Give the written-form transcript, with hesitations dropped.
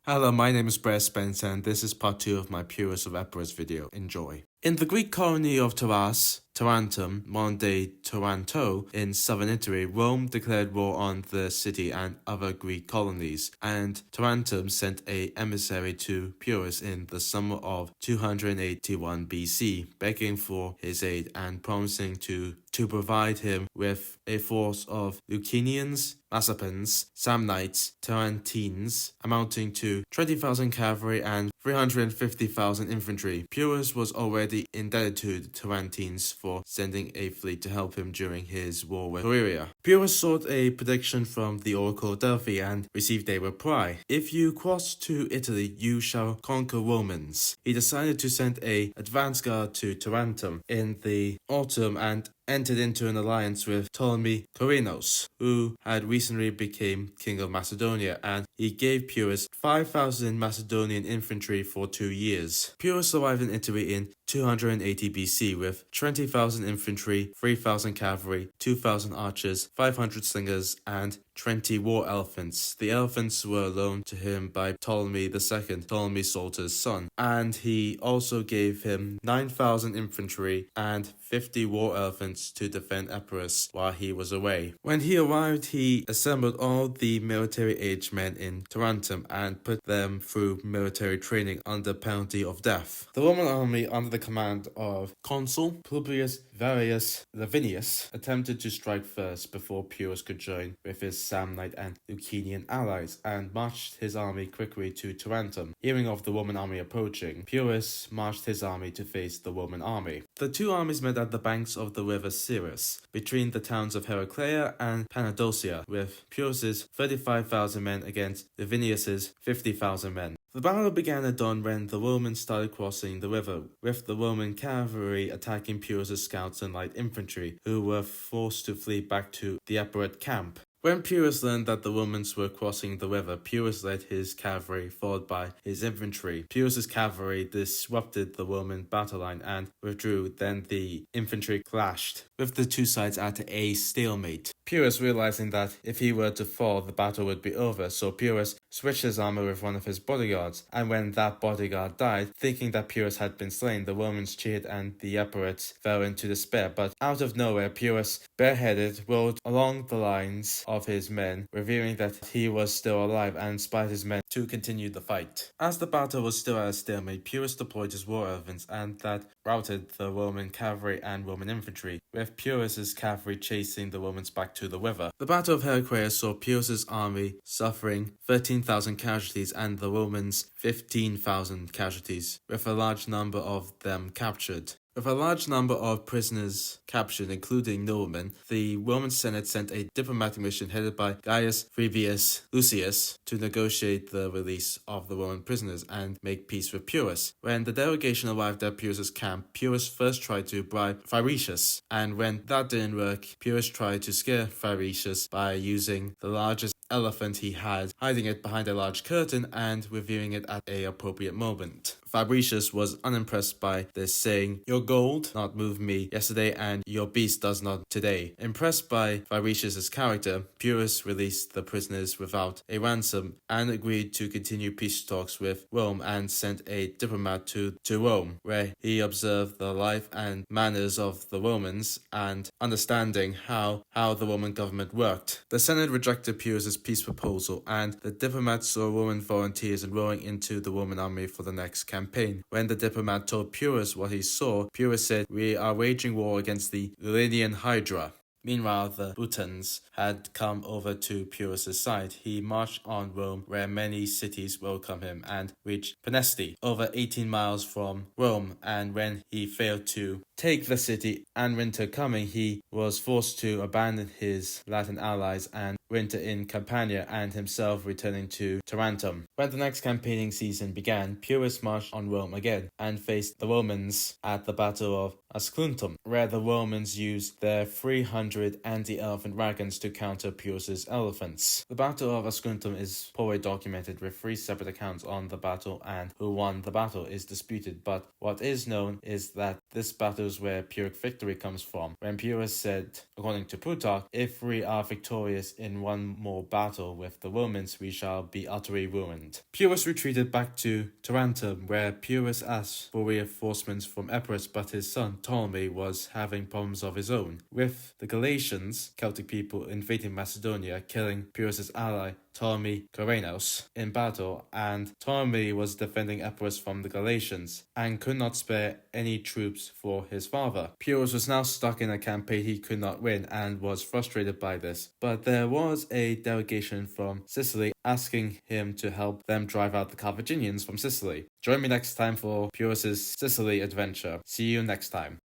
Hello, my name is Brett Spencer and this is part 2 of my Pyrrhus of Eprius video. Enjoy. In the Greek colony of Tarentum, modern-day Taranto, in southern Italy, Rome declared war on the city and other Greek colonies, and Tarentum sent an emissary to Pyrrhus in the summer of 281 BC, begging for his aid and promising to provide him with a force of Lucanians, Macedonians, Samnites, Tarentines, amounting to 20,000 cavalry and 350,000 infantry. Pyrrhus was already indebted to the Tarentines for sending a fleet to help him during his war with Pyrrhus. Pyrrhus sought a prediction from the Oracle of Delphi and received a reply. If you cross to Italy, you shall conquer Romans. He decided to send an advance guard to Tarentum in the autumn and entered into an alliance with Ptolemy Corinos, who had recently become king of Macedonia, and he gave Pyrrhus 5,000 Macedonian infantry for 2 years. Pyrrhus arrived in Italy in 280 BC with 20,000 infantry, 3,000 cavalry, 2,000 archers, 500 slingers, and 20 war elephants. The elephants were loaned to him by Ptolemy II, Ptolemy Soter's son, and he also gave him 9,000 infantry and 50 war elephants to defend Epirus while he was away. When he arrived, he assembled all the military-aged men in Tarentum and put them through military training under penalty of death. The Roman army, under the command of Consul Publius Varius Lavinius, attempted to strike first before Pyrrhus could join with his Samnite and Lucanian allies, and marched his army quickly to Tarentum. Hearing of the Roman army approaching, Pyrrhus marched his army to face the Roman army. The two armies met at the banks of the river Cyrus, between the towns of Heraclea and Panadosia, with Pyrrhus's 35,000 men against Lavinius's 50,000 men. The battle began at dawn when the Romans started crossing the river, with the Roman cavalry attacking Pyrrhus's scouts and light infantry, who were forced to flee back to the Epirot camp. When Pyrrhus learned that the Romans were crossing the river, Pyrrhus led his cavalry, followed by his infantry. Pyrrhus's cavalry disrupted the Roman battle line and withdrew. Then the infantry clashed, with the two sides at a stalemate. Pyrrhus, realizing that if he were to fall, the battle would be over, so Pyrrhus switched his armor with one of his bodyguards, and when that bodyguard died, thinking that Pyrrhus had been slain, the Romans cheered and the Epirots fell into despair. But out of nowhere, Pyrrhus, bareheaded, rode along the lines of his men, revealing that he was still alive and inspired his men to continue the fight. As the battle was still at a stalemate, Pyrrhus deployed his war elephants, and that routed the Roman cavalry and Roman infantry, with Pyrrhus's cavalry chasing the Romans back to the river. The Battle of Heraclea saw Pyrrhus's army suffering 13,000 casualties and the Romans 15,000 casualties, with a large number of them captured. With a large number of prisoners captured, including noblemen, the Roman Senate sent a diplomatic mission headed by Gaius Fabius Lucius to negotiate the release of the Roman prisoners and make peace with Pyrrhus. When the delegation arrived at Pyrrhus's camp, Pyrrhus first tried to bribe Pyrrhus, and when that didn't work, Pyrrhus tried to scare Pyrrhus by using the largest elephant he had, hiding it behind a large curtain and revealing it at an appropriate moment. Fabricius was unimpressed by this, saying, "Your gold not moved me yesterday and your beast does not today." Impressed by Fabricius's character, Pyrrhus released the prisoners without a ransom and agreed to continue peace talks with Rome, and sent a diplomat to Rome, where he observed the life and manners of the Romans and understanding how the Roman government worked. The Senate rejected Pyrrhus's peace proposal, and the diplomat saw Roman volunteers enrolling into the Roman army for the next campaign. When the diplomat told Pyrrhus what he saw, Pyrrhus said, "We are waging war against the Lulanian Hydra." Meanwhile, the Britons had come over to Pyrrhus's side. He marched on Rome, where many cities welcomed him, and reached Penesti, over 18 miles from Rome, and when he failed to take the city and winter coming, he was forced to abandon his Latin allies and winter in Campania, and himself returning to Tarentum. When the next campaigning season began, Pyrrhus marched on Rome again and faced the Romans at the Battle of Ascuntum, where the Romans used their 300 anti-elephant wagons to counter Pyrrhus's elephants. The Battle of Ascuntum is poorly documented, with 3 separate accounts on the battle, and who won the battle is disputed, but what is known is that this battle shows where Pyrrhic victory comes from, when Pyrrhus said, according to Plutarch, "If we are victorious in one more battle with the Romans, we shall be utterly ruined." Pyrrhus retreated back to Tarentum, where Pyrrhus asked for reinforcements from Epirus, but his son Ptolemy was having problems of his own, with the Galatians, Celtic people, invading Macedonia, killing Pyrrhus's ally Ptolemy Corenos in battle, and Ptolemy was defending Epirus from the Galatians and could not spare any troops for his father. Pyrrhus was now stuck in a campaign he could not win and was frustrated by this, but there was a delegation from Sicily asking him to help them drive out the Carthaginians from Sicily. Join me next time for Pyrrhus's Sicily adventure. See you next time.